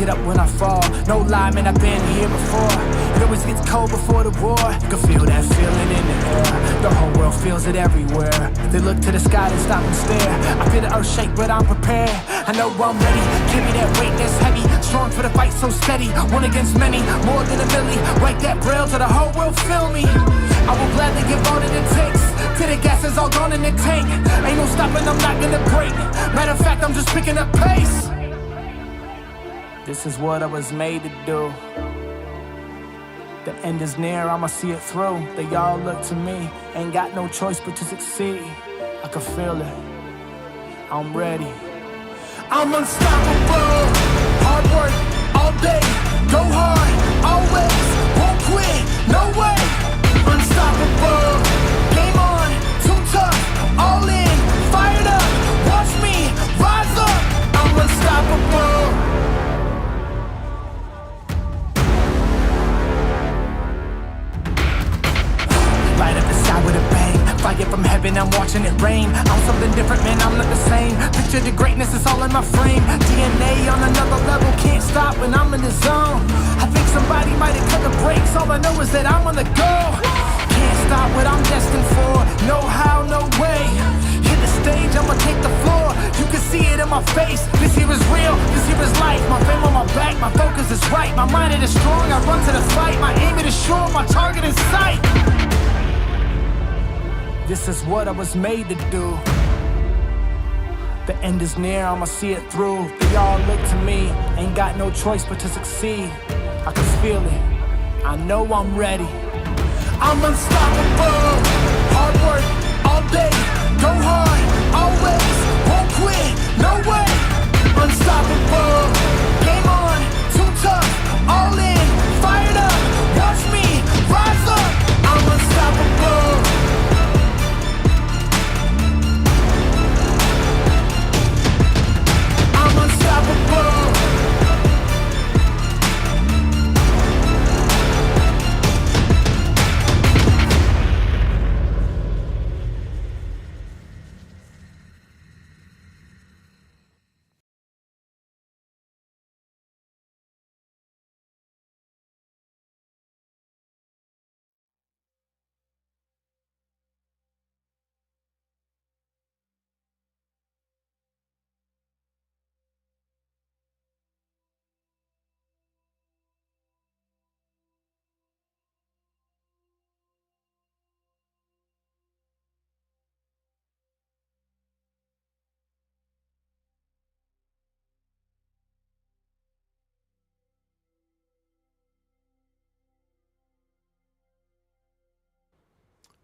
get up when I fall. No lie, man, I've been here before. It always gets cold before the war. You can feel that feeling in the air. The whole world feels it everywhere. They look to the sky and stop and stare. I feel the earth shake, but I'm prepared. I know I'm ready. Carry that weight that's heavy. Strong for the fight, so steady. One against many, more than a milli. Write that braille to the whole world feel me. I will gladly give all that it takes. Till the gas is all gone in the tank. Ain't no stopping, I'm not gonna break. Matter of fact, I'm just picking up pace. This is what I was made to do. The end is near, I'ma see it through. They all look to me, ain't got no choice but to succeed. I can feel it, I'm ready. I'm unstoppable, hard work all day. Go hard, always, won't quit, no way. Unstoppable, game on, too tough, all in, fired up. Watch me, rise up, I'm unstoppable. Light up the sky with a bang. Fire from heaven, I'm watching it rain. I'm something different, man, I'm not the same. Picture the greatness, it's all in my frame. DNA on another level, can't stop when I'm in the zone. I think somebody might have cut the brakes. All I know is that I'm on the go. Can't stop what I'm destined for. No how, no way. Hit the stage, I'ma take the floor. You can see it in my face. This here is real, this here is life. My fame on my back, my focus is right. My mind it is strong, I run to the fight. My aim it is sure, my target is sight. This is what I was made to do. The end is near, I'ma see it through. They all look to me, ain't got no choice but to succeed. I can feel it, I know I'm ready. I'm unstoppable, hard work all day. Go hard, always, won't quit, no way. Unstoppable, game on, too tough, all in, fired up. Watch me, rise up, I'm unstoppable.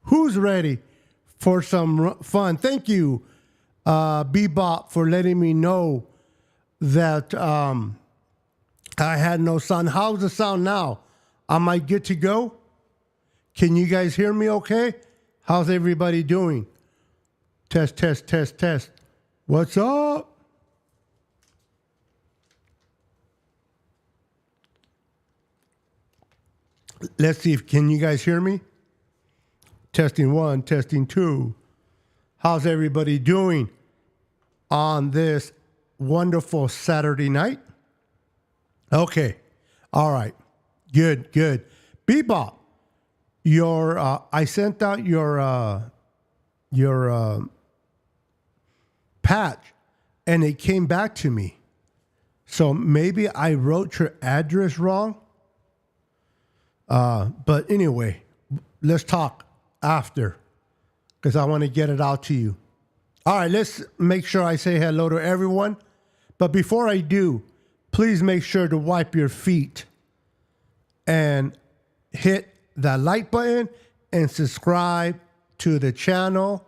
Who's ready for some fun? Thank you, Bebop, for letting me know that I had no sound. How's the sound now? Am I good to go? Can you guys hear me okay? How's everybody doing? Test, test, test, test. What's up? Let's see if, can you guys hear me? Testing one, testing two. How's everybody doing on this wonderful Saturday night? Okay. All right. Good, good. Bebop, I sent out your patch and it came back to me. So maybe I wrote your address wrong. But anyway, let's talk after, because I want to get it out to you. All right, let's make sure I say hello to everyone. But before I do, please make sure to wipe your feet and hit that like button and subscribe to the channel.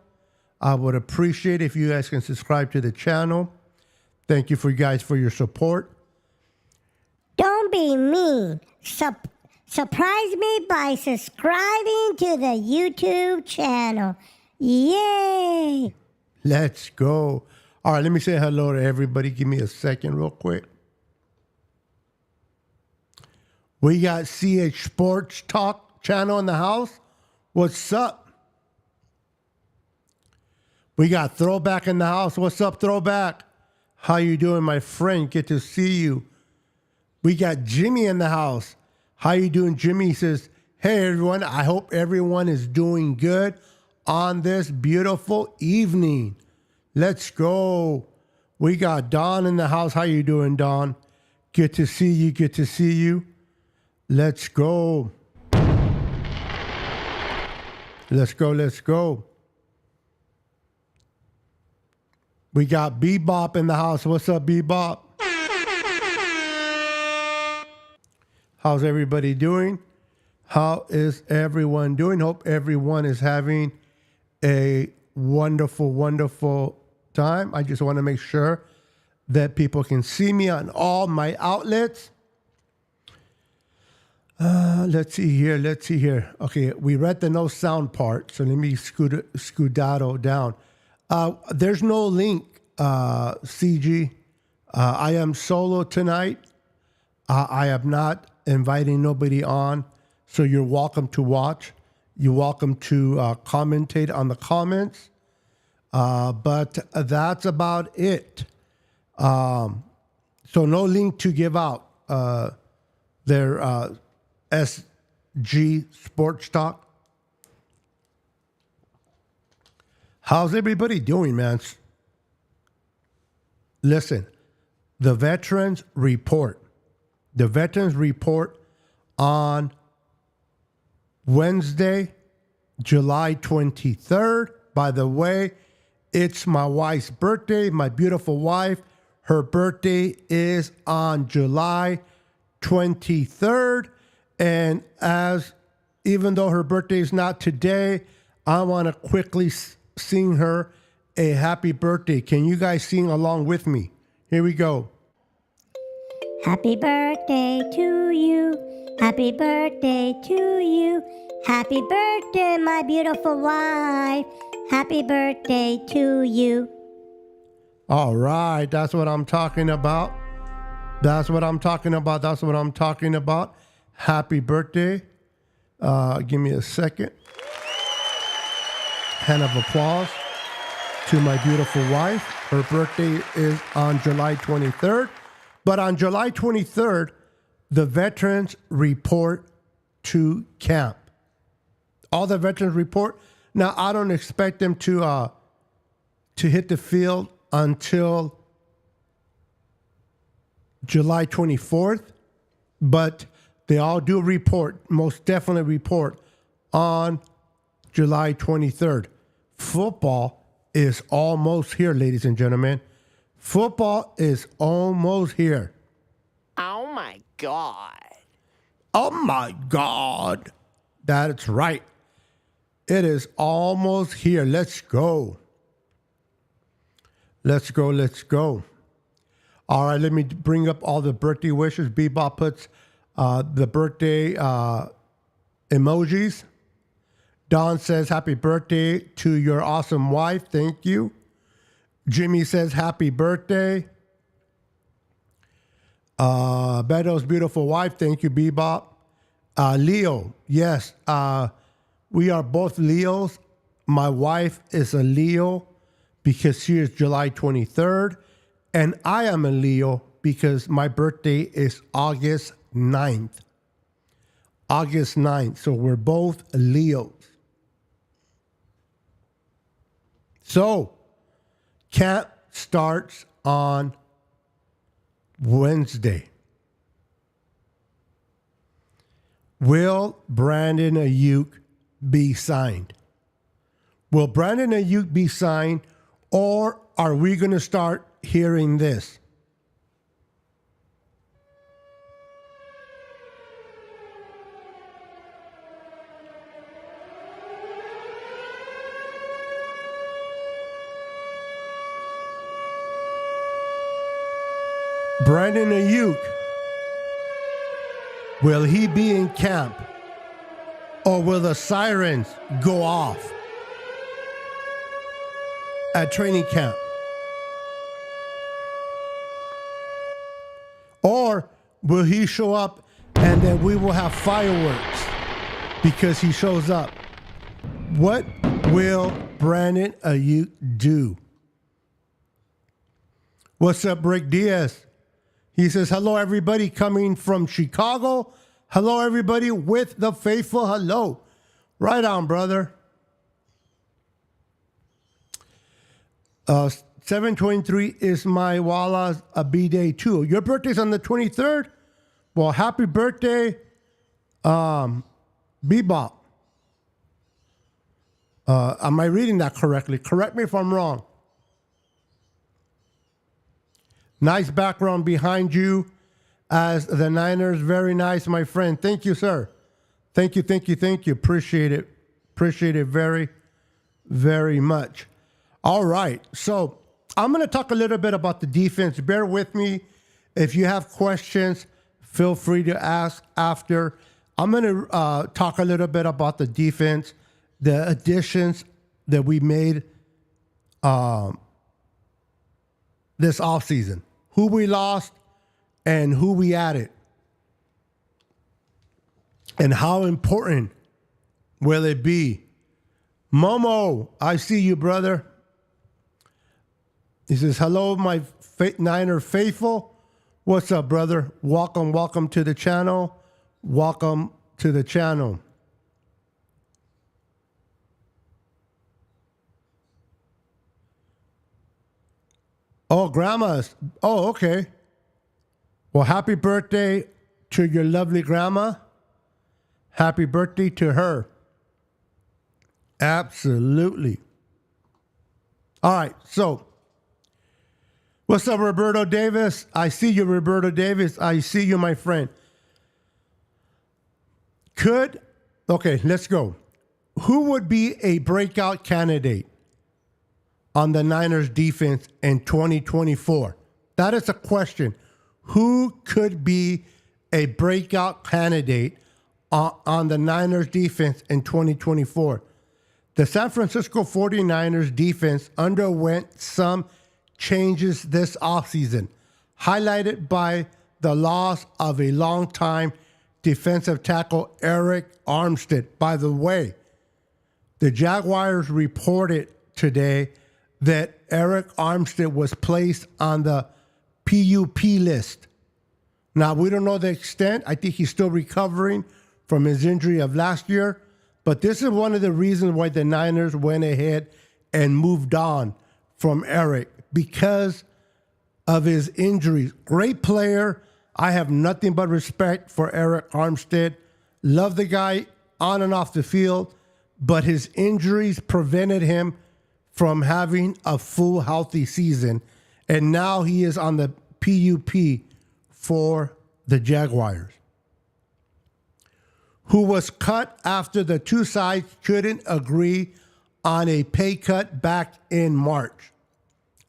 I would appreciate if you guys can subscribe to the channel. Thank you for you guys for your support. Don't be mean. Surprise me by subscribing to the YouTube channel. Yay! Let's go. All right, let me say hello to everybody. Give me a second real quick. We got CH Sports Talk channel in the house. What's up? We got Throwback in the house. What's up, Throwback? How you doing, my friend? Good to see you. We got Jimmy in the house. How you doing, Jimmy? He says, hey, everyone. I hope everyone is doing good on this beautiful evening. Let's go. We got Don in the house. How you doing, Don? Good to see you. Good to see you. Let's go. Let's go. Let's go. We got Bebop in the house. What's up, Bebop? How's everybody doing? How is everyone doing? Hope everyone is having a wonderful, wonderful time. I just want to make sure that people can see me on all my outlets. Let's see here. Let's see here. Okay, we read the no sound part, so let me skedaddle down. There's no link, CG. I am solo tonight. I am not inviting nobody on, so you're welcome to watch. You're welcome to commentate on the comments. But that's about it. So no link to give out. Their SG Sports Talk. How's everybody doing, man? Listen, the Veterans Report. The Veterans Report on Wednesday, July 23rd. By the way, it's my wife's birthday, my beautiful wife. Her birthday is on July 23rd. And even though her birthday is not today, I want to quickly sing her a happy birthday. Can you guys sing along with me? Here we go. Happy birthday to you. Happy birthday to you. Happy birthday, my beautiful wife. Happy birthday to you. All right. That's what I'm talking about. That's what I'm talking about. That's what I'm talking about. Happy birthday. Give me a second. Hand of applause to my beautiful wife. Her birthday is on July 23rd. But on July 23rd, the veterans report to camp. All the veterans report. Now, I don't expect them to hit the field until July 24th, but they all do report, most definitely report on July 23rd. Football is almost here, ladies and gentlemen. Football is almost here. Oh my God. Oh my God. That's right. It is almost here. Let's go. Let's go. Let's go. All right, let me bring up all the birthday wishes. Bebop puts the birthday emojis. Don says, happy birthday to your awesome wife. Thank you. Jimmy says, happy birthday. Beto's beautiful wife. Thank you, Bebop. Leo, yes. We are both Leos. My wife is a Leo because she is July 23rd. And I am a Leo because my birthday is August 9th. August 9th. So we're both Leos. So, camp starts on Wednesday. Will Brandon Ayuk be signed? Will Brandon Ayuk be signed, or are we going to start hearing this? Brandon Ayuk, will he be in camp, or will the sirens go off at training camp? Or will he show up and then we will have fireworks because he shows up? What will Brandon Ayuk do? What's up, Rick Diaz? He says, hello, everybody coming from Chicago. Hello, everybody with the faithful hello. Right on, brother. 723 is my Walla's a B-Day too. Your birthday's on the 23rd? Well, happy birthday, Bebop. Am I reading that correctly? Correct me if I'm wrong. Nice background behind you as the Niners. Very nice, my friend. Thank you, sir. Thank you. Appreciate it. Appreciate it very, very much. All right. So I'm going to talk a little bit about the defense. Bear with me. If you have questions, feel free to ask after. I'm going to talk a little bit about the defense, the additions that we made this offseason, who we lost and who we added, and how important will it be. Momo, I see you, brother. He says, hello, my Niner faithful. What's up, brother? Welcome to the channel. Welcome to the channel. Oh, grandma's. Oh, okay. Well, happy birthday to your lovely grandma. Happy birthday to her. Absolutely. All right, so what's up, Roberto Davis? I see you, Roberto Davis. I see you, my friend. Okay, let's go. Who would be a breakout candidate on the Niners defense in 2024? That is a question. Who could be a breakout candidate on the Niners defense in 2024? The San Francisco 49ers defense underwent some changes this offseason, highlighted by the loss of a longtime defensive tackle, Eric Armstead. By the way, the Jaguars reported today that Eric Armstead was placed on the PUP list. Now, we don't know the extent. I think he's still recovering from his injury of last year. But this is one of the reasons why the Niners went ahead and moved on from Eric, because of his injuries. Great player. I have nothing but respect for Eric Armstead. Love the guy on and off the field, but his injuries prevented him from having a full healthy season. And now he is on the PUP for the Jaguars, who was cut after the two sides couldn't agree on a pay cut back in March.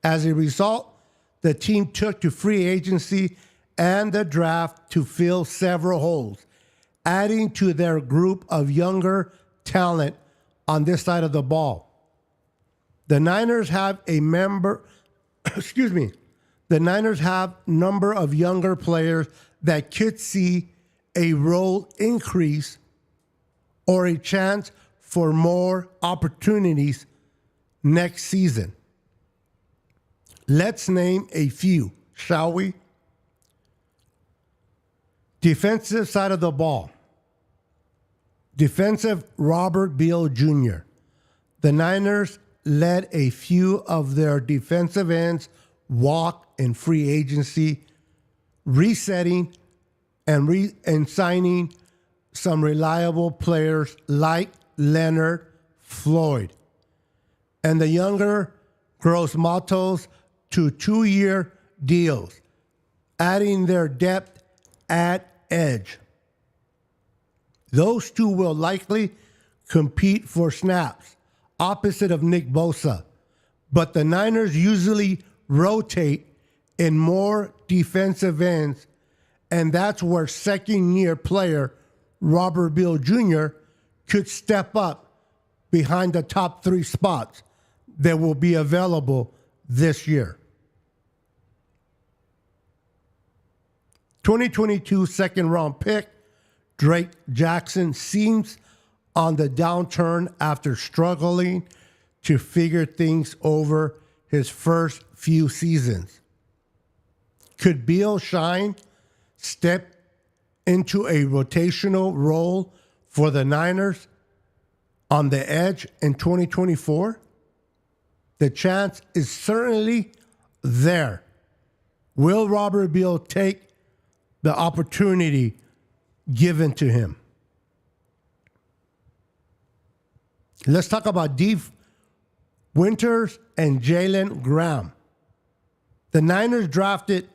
As a result, the team took to free agency and the draft to fill several holes, adding to their group of younger talent on this side of the ball. The Niners have the Niners have number of younger players that could see a role increase or a chance for more opportunities next season. Let's name a few, shall we? Defensive side of the ball. Defensive Robert Beal Jr. The Niners let a few of their defensive ends walk in free agency, resetting and signing some reliable players like Leonard Floyd. And the younger Gross Matos to 2-year deals, adding their depth at edge. Those two will likely compete for snaps, opposite of Nick Bosa. But the Niners usually rotate in more defensive ends, and that's where second-year player Robert Beal Jr. could step up behind the top 3 spots that will be available this year. 2022 second-round pick Drake Jackson seems on the downturn after struggling to figure things over his first few seasons. Could Beal Shine step into a rotational role for the Niners on the edge in 2024? The chance is certainly there. Will Robert Beal take the opportunity given to him? Let's talk about Dave Winters and Jalen Graham. The Niners drafted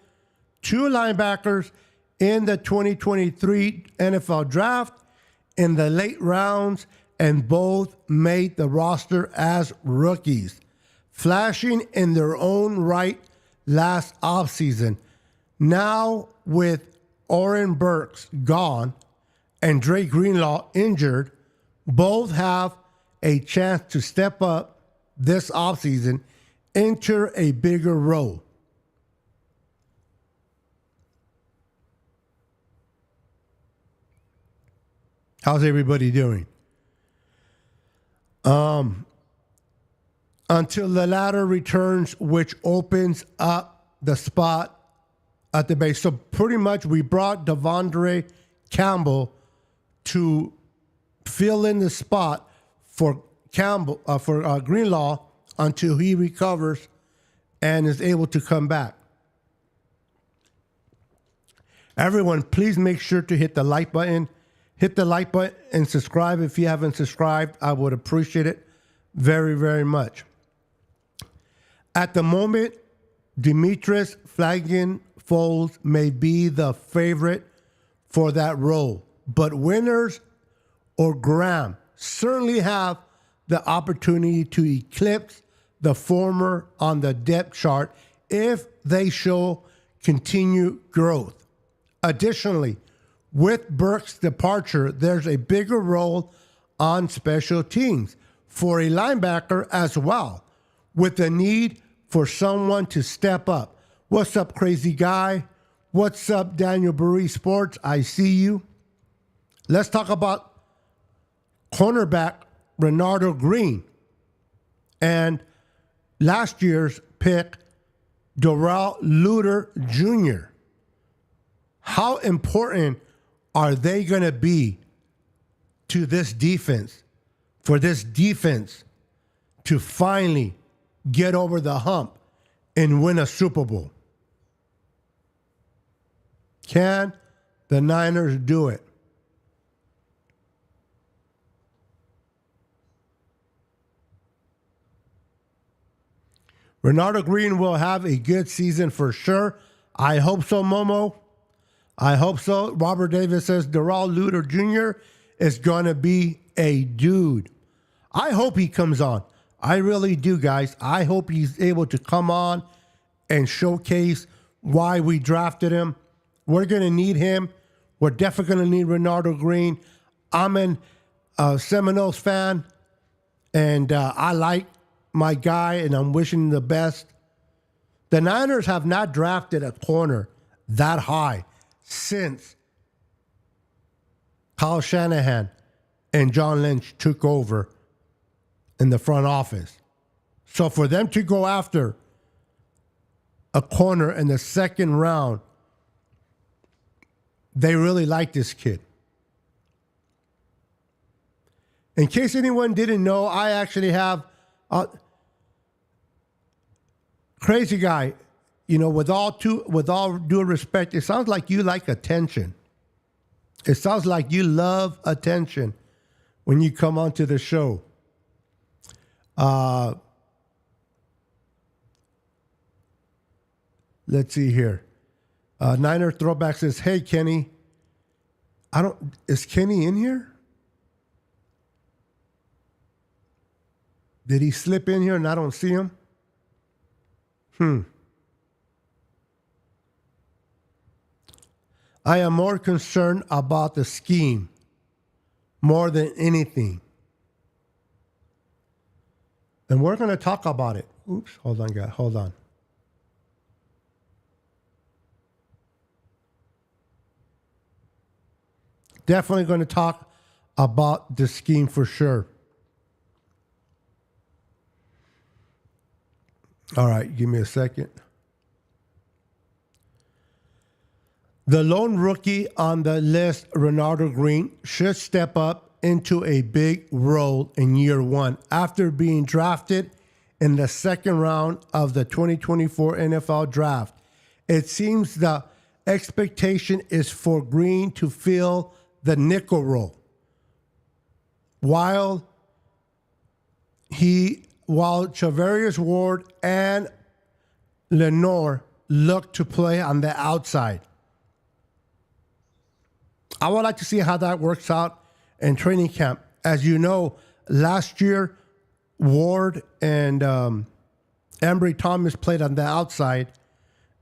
2 linebackers in the 2023 NFL draft in the late rounds, and both made the roster as rookies, flashing in their own right last offseason. Now, with Oren Burks gone and Dre Greenlaw injured, both have a chance to step up this offseason, enter a bigger role. How's everybody doing? Until the latter returns, which opens up the spot at the base. So pretty much we brought Devondre Campbell to fill in the spot for Greenlaw until he recovers and is able to come back. Everyone, please make sure to hit the like button. Hit the like button and subscribe if you haven't subscribed. I would appreciate it very, very much. At the moment, Demetrius Flangen-Folds may be the favorite for that role, but Winters or Graham certainly have the opportunity to eclipse the former on the depth chart if they show continued growth. Additionally, with Burke's departure, there's a bigger role on special teams for a linebacker as well, with the need for someone to step up. What's up, crazy guy? What's up, Daniel Burry Sports? I see you. Let's talk about cornerback Renardo Green and last year's pick, Darrell Luter Jr. How important are they going to be to this defense, for this defense to finally get over the hump and win a Super Bowl? Can the Niners do it? Renardo Green will have a good season for sure. I hope so, Momo. I hope so. Robert Davis says Darrell Luter Jr. is going to be a dude. I hope he comes on. I really do, guys. I hope he's able to come on and showcase why we drafted him. We're going to need him. We're definitely going to need Renardo Green. I'm a Seminoles fan, and I like my guy, and I'm wishing him the best. The Niners have not drafted a corner that high since Kyle Shanahan and John Lynch took over in the front office. So for them to go after a corner in the second round, they really like this kid. In case anyone didn't know, I actually have crazy guy. You know, with all due respect, it sounds like you like attention. It sounds like you love attention when you come onto the show. Let's see here. Niner Throwback says, "Hey Kenny, is Kenny in here? Did he slip in here and I don't see him? I am more concerned about the scheme more than anything. And we're going to talk about it. Oops, hold on, guys. Hold on. Definitely going to talk about the scheme for sure. All right, give me a second. The lone rookie on the list, Ronaldo Green, should step up into a big role in year one after being drafted in the second round of the 2024 NFL Draft. It seems the expectation is for Green to fill the nickel role, while Charvarius Ward and Lenoir look to play on the outside. I would like to see how that works out in training camp. As you know, last year, Ward and Ambry Thomas played on the outside,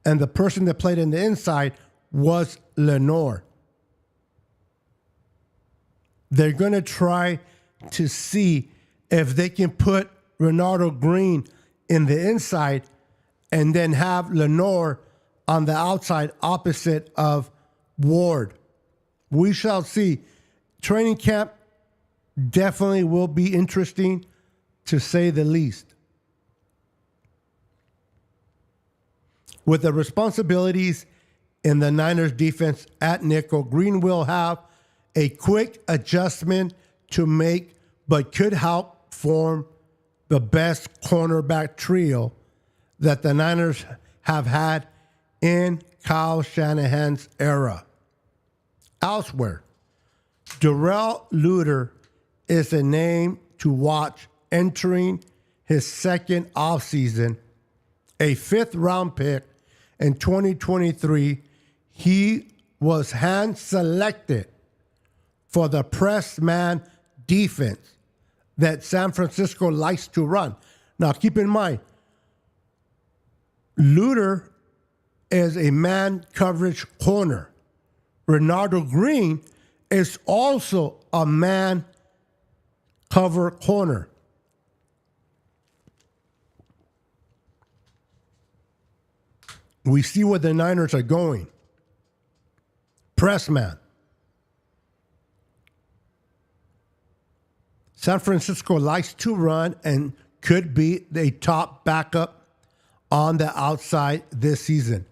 and the person that played on the inside was Lenoir. They're going to try to see if they can put Ronaldo Green in the inside and then have Lenoir on the outside opposite of Ward. We shall see. Training camp definitely will be interesting, to say the least. With the responsibilities in the Niners defense at nickel, Green will have a quick adjustment to make, but could help form the best cornerback trio that the Niners have had in Kyle Shanahan's era. Elsewhere, Darrell Luter is a name to watch entering his second offseason. A fifth-round pick in 2023, he was hand-selected for the press man defense that San Francisco likes to run. Now, keep in mind, Luter is a man coverage corner. Ronaldo Green is also a man cover corner. We see where the Niners are going. Press man. San Francisco likes to run and could be the top backup on the outside this season.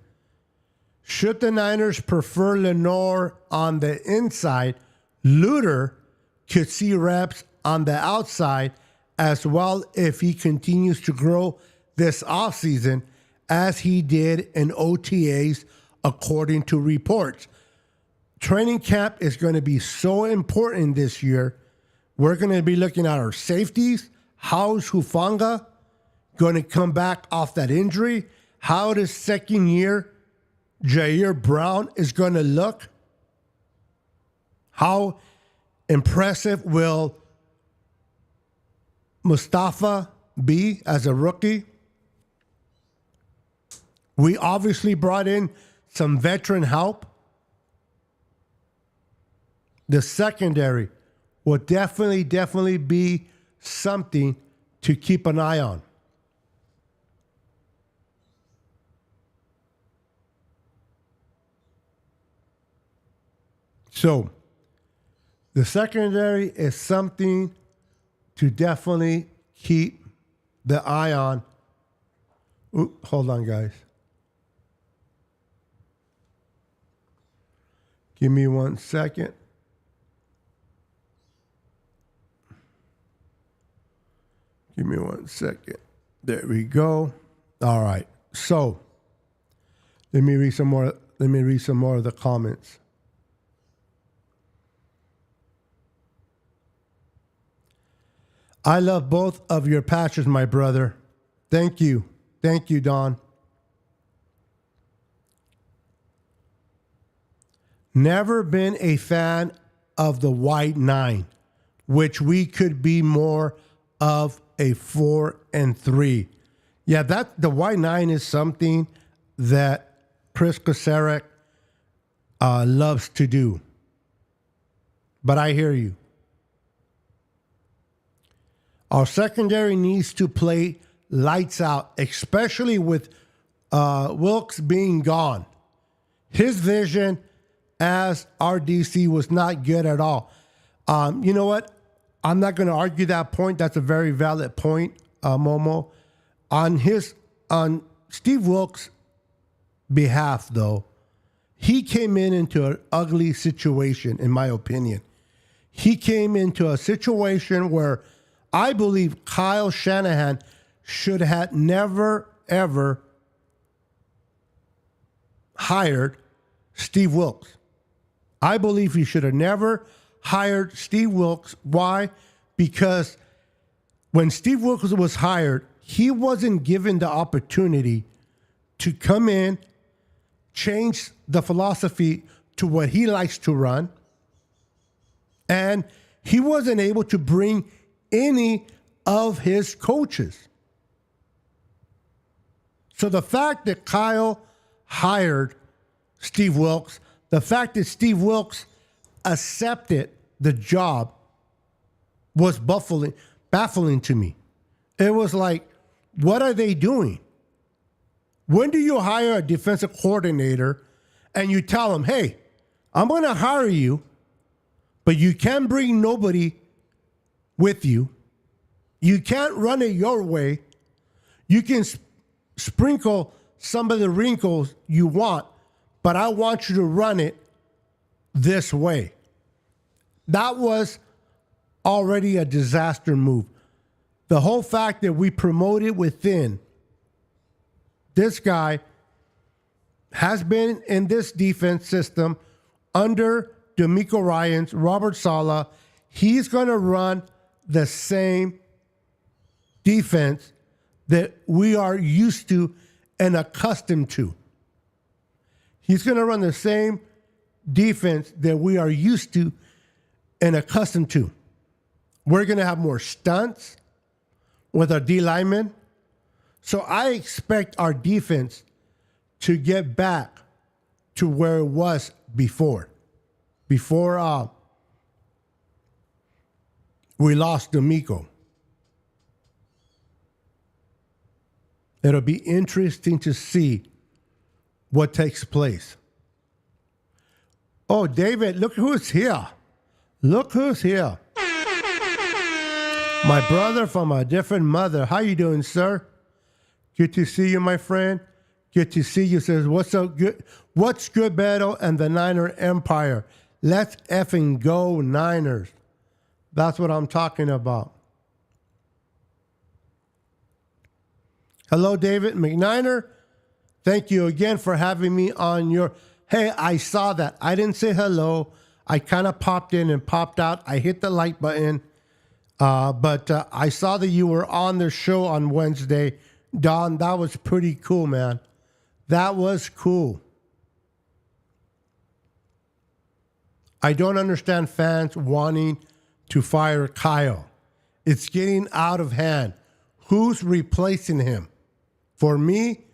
Should the Niners prefer Lenoir on the inside, Luter could see reps on the outside as well if he continues to grow this offseason as he did in OTAs, according to reports. Training camp is going to be so important this year. We're going to be looking at our safeties. How's Hufanga going to come back off that injury? How does second year Jair Brown is going to look? How impressive will Mustafa be as a rookie? We obviously brought in some veteran help. The secondary will definitely be something to keep an eye on. So, the secondary is something to definitely keep the eye on. Ooh, hold on, guys. Give me 1 second. Give me 1 second. There we go. All right. So, let me read some more of the comments. I love both of your patches, my brother. Thank you. Thank you, Don. Never been a fan of the white 9, which we could be more of a 4 and 3. Yeah, the white 9 is something that Chris Kocurek loves to do. But I hear you. Our secondary needs to play lights out, especially with Wilkes being gone. His vision as our DC was not good at all. You know what? I'm not going to argue that point. That's a very valid point, Momo. On Steve Wilkes' behalf, though, he came into an ugly situation, in my opinion. He came into a situation where I believe Kyle Shanahan should have never, ever hired Steve Wilkes. I believe he should have never hired Steve Wilkes. Why? Because when Steve Wilkes was hired, he wasn't given the opportunity to come in, change the philosophy to what he likes to run, and he wasn't able to bring any of his coaches. So the fact that Kyle hired Steve Wilkes, the fact that Steve Wilkes accepted the job was baffling to me. It was like, what are they doing? When do you hire a defensive coordinator and you tell him, hey, I'm going to hire you, but you can't bring nobody with you. You can't run it your way. You can sprinkle some of the wrinkles you want, but I want you to run it this way. That was already a disaster move. The whole fact that we promoted within, this guy has been in this defense system under DeMeco Ryans, Robert Saleh. He's going to run the same defense that we are used to and accustomed to. He's going to run the same defense that we are used to and accustomed to. We're going to have more stunts with our D linemen. So I expect our defense to get back to where it was before we lost DeMeco. It'll be interesting to see what takes place. Oh, David, look who's here. Look who's here. My brother from a different mother. How you doing, sir? Good to see you, my friend. Good to see you. Says, what's up? Good. What's good, Beto and the Niner Empire? Let's effing go, Niners. That's what I'm talking about. Hello, David McNiner. Thank you again for having me on your... Hey, I saw that. I didn't say hello. I kind of popped in and popped out. I hit the like button. But I saw that you were on the show on Wednesday. Don, that was pretty cool, man. That was cool. I don't understand fans wanting to fire Kyle. It's getting out of hand. Who's replacing him? For me,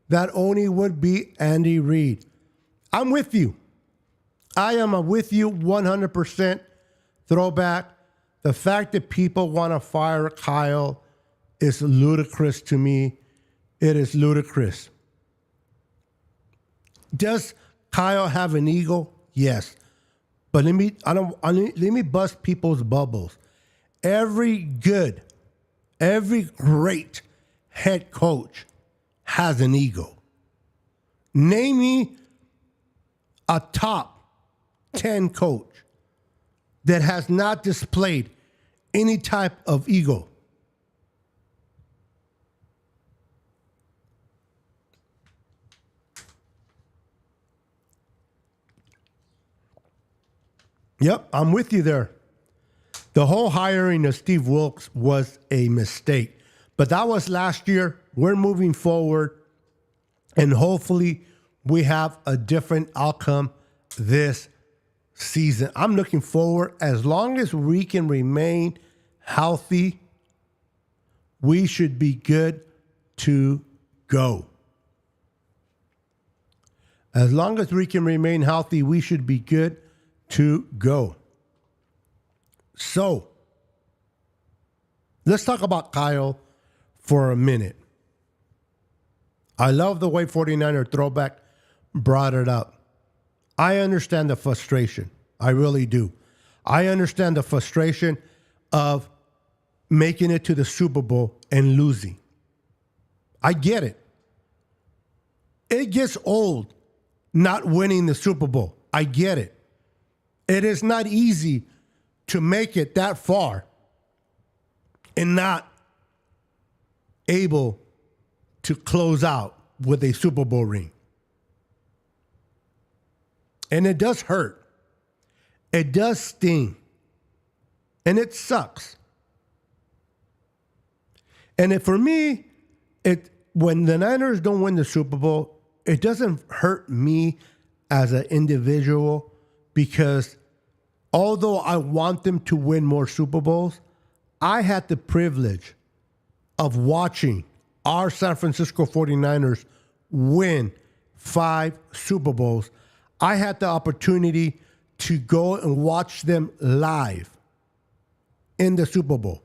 that only would be Andy Reid. I'm with you. I am with you 100%. Throwback. The fact that people want to fire Kyle is ludicrous to me. It is ludicrous. Does Kyle have an ego? Yes. But let me bust people's bubbles. Every great head coach has an ego. Name me a top 10 coach that has not displayed any type of ego. Yep, I'm with you there. The whole hiring of Steve Wilkes was a mistake. But that was last year. We're moving forward. And hopefully we have a different outcome this season. I'm looking forward. As long as we can remain healthy, we should be good to go. As long as we can remain healthy, we should be good to go. So, let's talk about Kyle for a minute. I love the way 49er Throwback brought it up. I understand the frustration. I really do. I understand the frustration of making it to the Super Bowl and losing. I get it. It gets old not winning the Super Bowl. I get it. It is not easy to make it that far and not able to close out with a Super Bowl ring. And it does hurt. It does sting. And it sucks. And for me, when the Niners don't win the Super Bowl, it doesn't hurt me as an individual, because although I want them to win more Super Bowls, I had the privilege of watching our San Francisco 49ers win 5 Super Bowls. I had the opportunity to go and watch them live in the Super Bowl.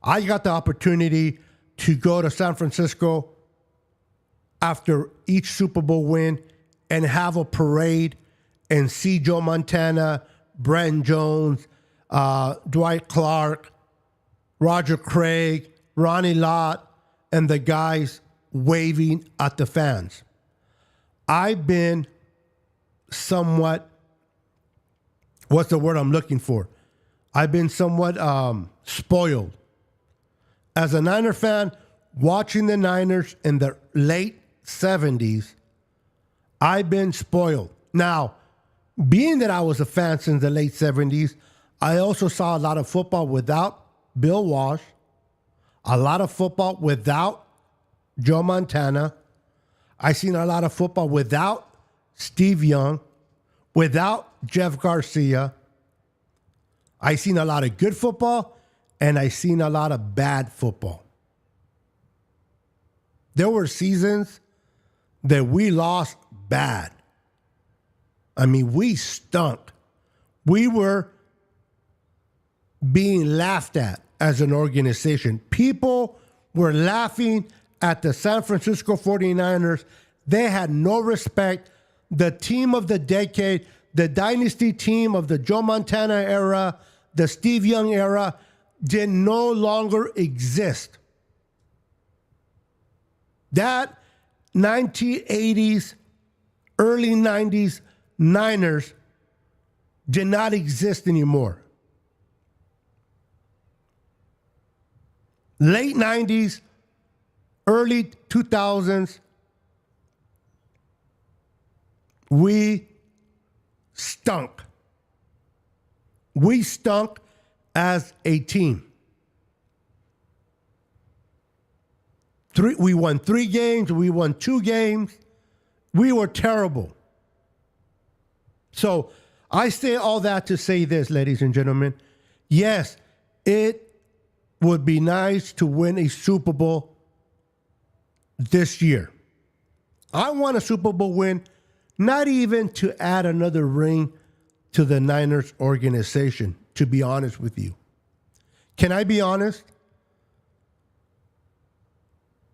I got the opportunity to go to San Francisco after each Super Bowl win and have a parade and see Joe Montana, Brent Jones, Dwight Clark, Roger Craig, Ronnie Lott, and the guys waving at the fans. I've been somewhat, what's the word I'm looking for? I've been somewhat spoiled. As a Niner fan, watching the Niners in the late 70s, I've been spoiled. Now, being that I was a fan since the late 70s, I also saw a lot of football without Bill Walsh, a lot of football without Joe Montana. I seen a lot of football without Steve Young, without Jeff Garcia. I seen a lot of good football, and I seen a lot of bad football. There were seasons that we lost bad. I mean, we stunk. We were being laughed at as an organization. People were laughing at the San Francisco 49ers. They had no respect. The team of the decade, the dynasty team of the Joe Montana era, the Steve Young era, did no longer exist. That 1980s, early 90s Niners did not exist anymore. Late 90s, early 2000s, we stunk. We stunk as a team. We won 3 games. We won 2 games. We were terrible. So I say all that to say this, ladies and gentlemen. Yes, it would be nice to win a Super Bowl this year. I want a Super Bowl win, not even to add another ring to the Niners organization, to be honest with you. Can I be honest?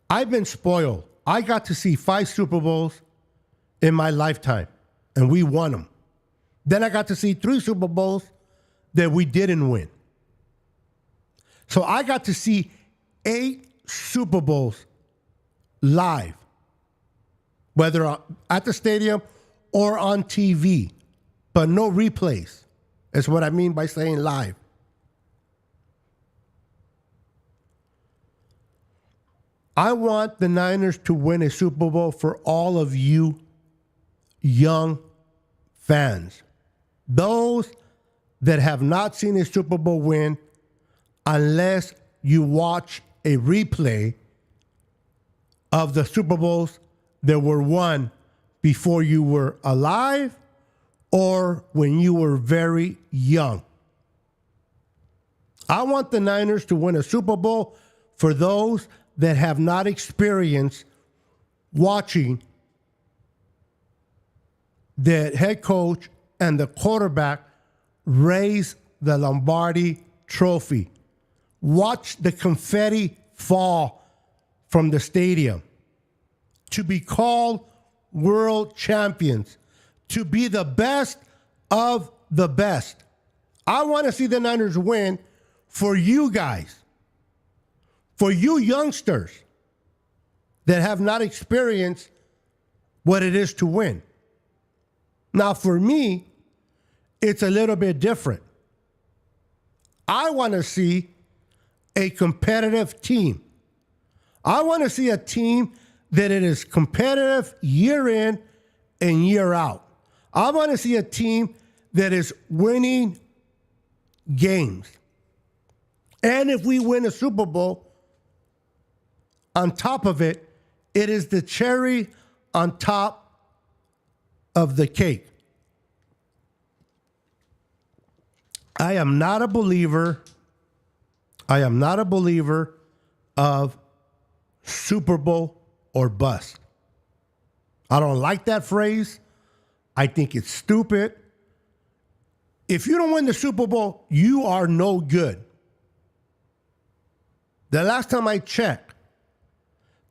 I've been spoiled. I got to see 5 Super Bowls in my lifetime, and we won them. Then I got to see 3 Super Bowls that we didn't win. So I got to see 8 Super Bowls live, whether at the stadium or on TV, but no replays. That's what I mean by saying live. I want the Niners to win a Super Bowl for all of you young fans. Those that have not seen a Super Bowl win, unless you watch a replay of the Super Bowls that were won before you were alive or when you were very young. I want the Niners to win a Super Bowl for those that have not experienced watching the head coach and the quarterback raise the Lombardi trophy. Watch the confetti fall from the stadium. To be called world champions. To be the best of the best. I want to see the Niners win for you guys. For you youngsters that have not experienced what it is to win. Now, for me, it's a little bit different. I want to see a competitive team. I want to see a team that it is competitive year in and year out. I want to see a team that is winning games. And if we win a Super Bowl, on top of it, it is the cherry on top of the cake. I am not a believer of Super Bowl or bust. I don't like that phrase. I think it's stupid. If you don't win the Super Bowl, you are no good. The last time I checked,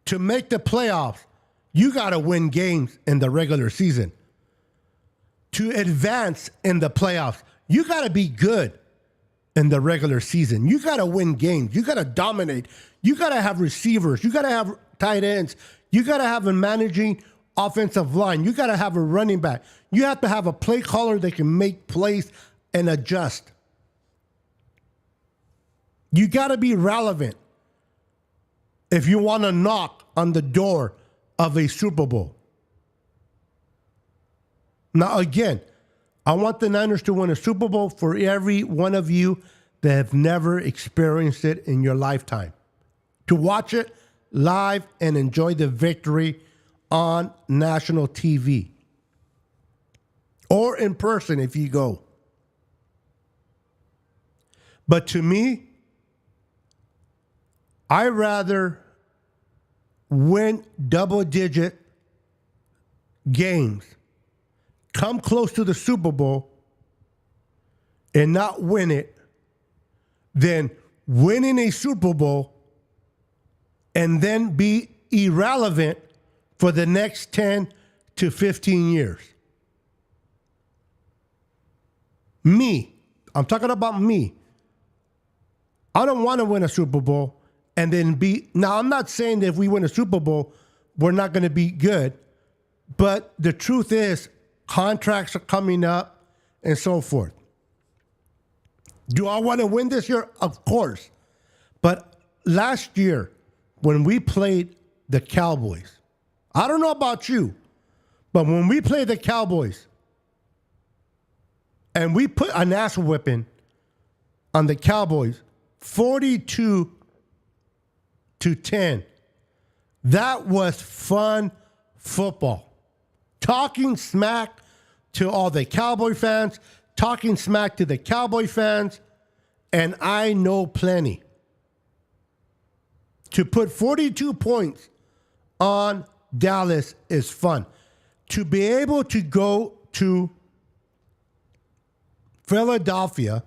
to make the playoffs, you got to win games in the regular season. To advance in the playoffs, you got to be good in the regular season. You got to win games. You got to dominate. You got to have receivers. You got to have tight ends. You got to have a managing offensive line. You got to have a running back. You have to have a play caller that can make plays and adjust. You got to be relevant if you want to knock on the door of a Super Bowl. Now, again, I want the Niners to win a Super Bowl for every one of you that have never experienced it in your lifetime. To watch it live and enjoy the victory on national TV. Or in person if you go. But to me, I rather win double-digit games, come close to the Super Bowl, and not win it, than winning a Super Bowl and then be irrelevant for the next 10 to 15 years. Me, I'm talking about me. I don't want to win a Super Bowl and then be... Now, I'm not saying that if we win a Super Bowl, we're not going to be good. But the truth is, contracts are coming up and so forth. Do I want to win this year? Of course. But last year, when we played the Cowboys, I don't know about you, but when we played the Cowboys and we put an ass whipping on the Cowboys, 42-10, that was fun football. Talking smack to all the Cowboy fans, talking smack to the Cowboy fans, and I know plenty. To put 42 points on Dallas is fun. To be able to go to Philadelphia,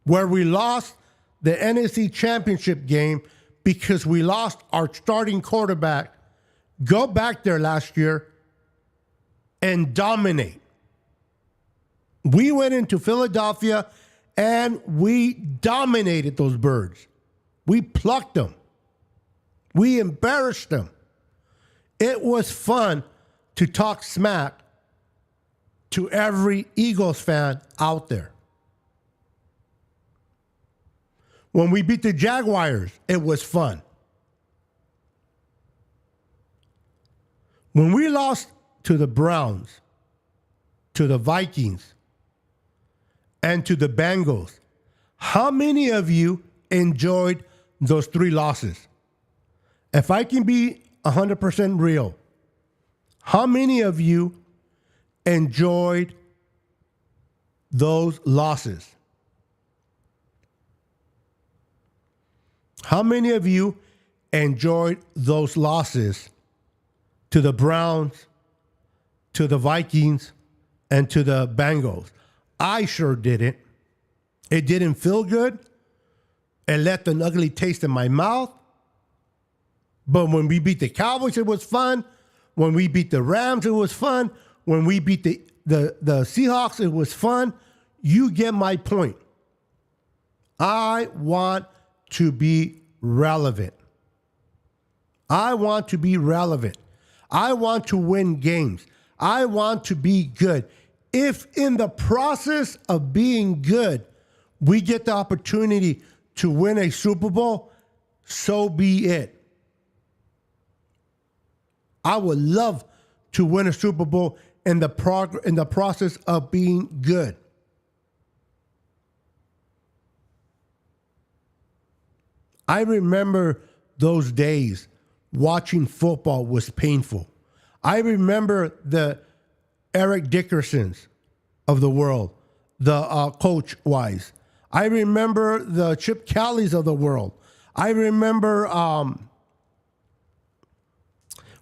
where we lost the NFC Championship game because we lost our starting quarterback, go back there last year and dominate. We went into Philadelphia and we dominated those birds. We plucked them. We embarrassed them. It was fun to talk smack to every Eagles fan out there. When we beat the Jaguars, it was fun. When we lost to the Browns, to the Vikings, and to the Bengals, how many of you enjoyed those three losses? If I can be 100% real, how many of you enjoyed those losses? How many of you enjoyed those losses to the Browns, to the Vikings, and to the Bengals? I sure didn't. It didn't feel good. It left an ugly taste in my mouth. But when we beat the Cowboys, it was fun. When we beat the Rams, it was fun. When we beat the Seahawks, it was fun. You get my point. I want to be relevant. I want to be relevant. I want to win games. I want to be good. If in the process of being good, we get the opportunity to win a Super Bowl, so be it. I would love to win a Super Bowl in the process of being good. I remember those days watching football was painful. I remember the Eric Dickersons of the world, the coach-wise. I remember the Chip Kellys of the world. I remember,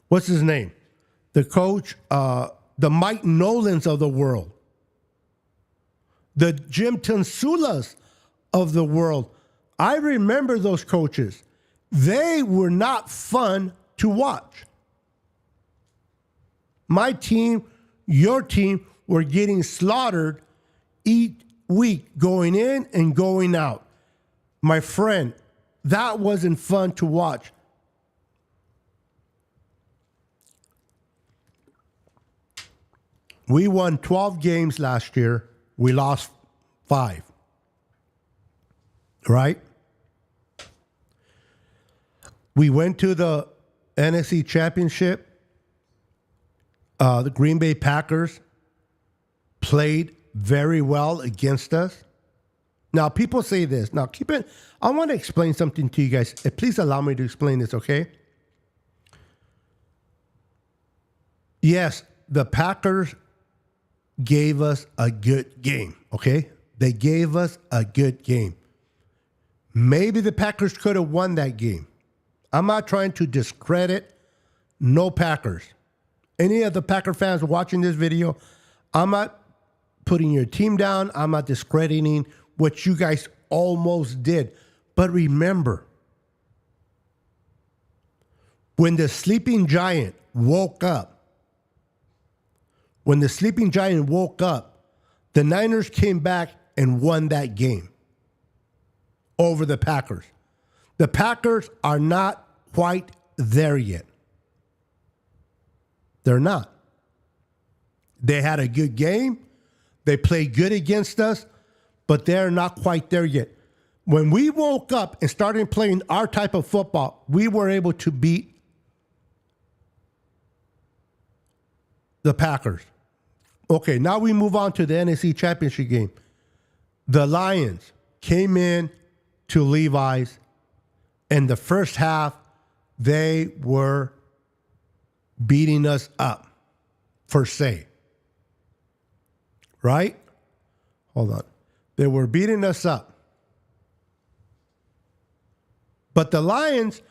what's his name? The coach, the Mike Nolans of the world. The Jim Tansulas of the world. I remember those coaches. They were not fun to watch. My team, your team, were getting slaughtered each week, going in and going out. My friend, that wasn't fun to watch. We won 12 games last year. We lost 5. Right? We went to the NFC Championship. The Green Bay Packers played very well against us. Now, people say this. Now, keep it. I want to explain something to you guys. Please allow me to explain this, okay? Yes, the Packers gave us a good game, okay? They gave us a good game. Maybe the Packers could have won that game. I'm not trying to discredit no Packers. Any of the Packer fans watching this video, I'm not putting your team down. I'm not discrediting what you guys almost did. But remember, when the sleeping giant woke up, the Niners came back and won that game over the Packers. The Packers are not quite there yet. They're not. They had a good game. They played good against us, but they're not quite there yet. When we woke up and started playing our type of football, we were able to beat the Packers. Okay, now we move on to the NFC Championship game. The Lions came in to Levi's. In the first half, they were beating us up, per se. Right? Hold on. They were beating us up. But the Lions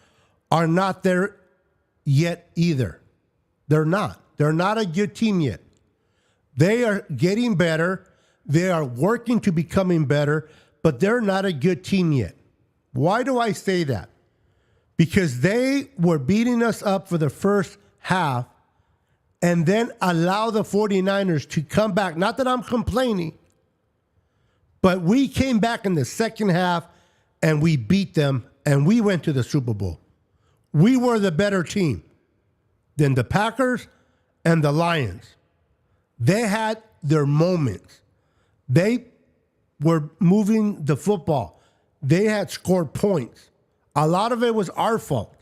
are not there yet either. They're not. They're not a good team yet. They are getting better. They are working to becoming better, but they're not a good team yet. Why do I say that? Because they were beating us up for the first half and then allow the 49ers to come back. Not that I'm complaining, but we came back in the second half and we beat them and we went to the Super Bowl. We were the better team than the Packers and the Lions. They had their moments. They were moving the football. They had scored points. A lot of it was our fault.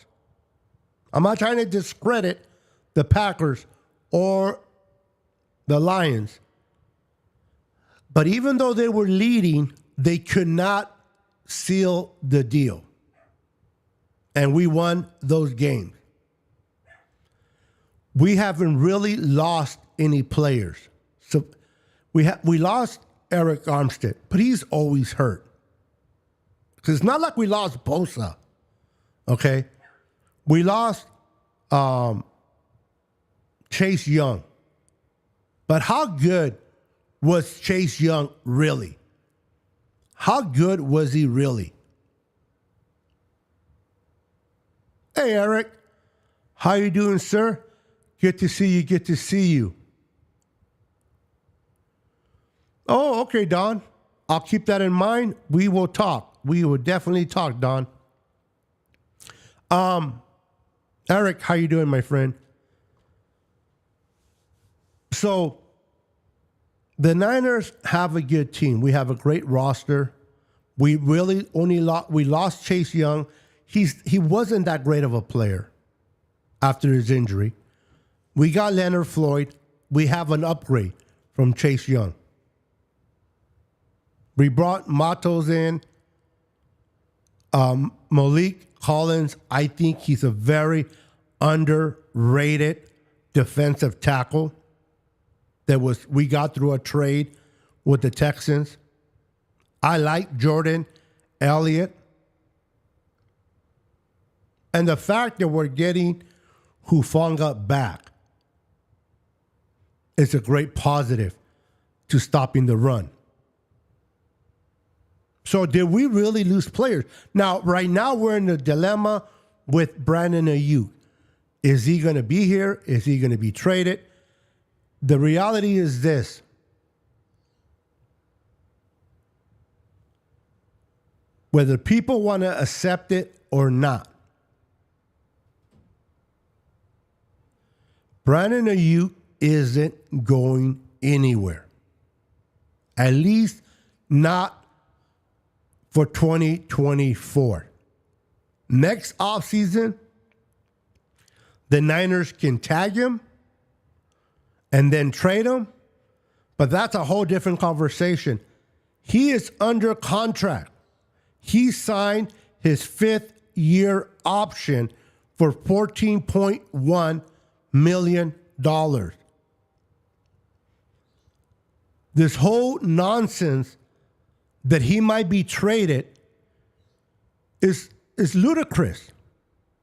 I'm not trying to discredit the Packers or the Lions. But even though they were leading, they could not seal the deal. And we won those games. We haven't really lost any players. So we lost Eric Armstead, but he's always hurt. Because it's not like we lost Bosa, okay? We lost Chase Young. But how good was Chase Young really? How good was he really? Hey, Eric. How you doing, sir? Good to see you. Good to see you. Oh, okay, Don. I'll keep that in mind. We will talk. We will definitely talk, Don. Eric, how you doing, my friend? So the Niners have a good team. We have a great roster. We really only lost Chase Young. He wasn't that great of a player after his injury. We got Leonard Floyd. We have an upgrade from Chase Young. We brought Matos in. Malik Collins, I think he's a very underrated defensive tackle we got through a trade with the Texans. I like Jordan Elliott. And the fact that we're getting Hufanga back is a great positive to stopping the run. So did we really lose players? Now, right now we're in a dilemma with Brandon Ayuk. Is he going to be here? Is he going to be traded? The reality is this. Whether people want to accept it or not, Brandon Ayuk isn't going anywhere. At least not for 2024. Next offseason, the Niners can tag him and then trade him, but that's a whole different conversation. He is under contract. He signed his 5th-year option for $14.1 million. This whole nonsense that he might be traded is ludicrous.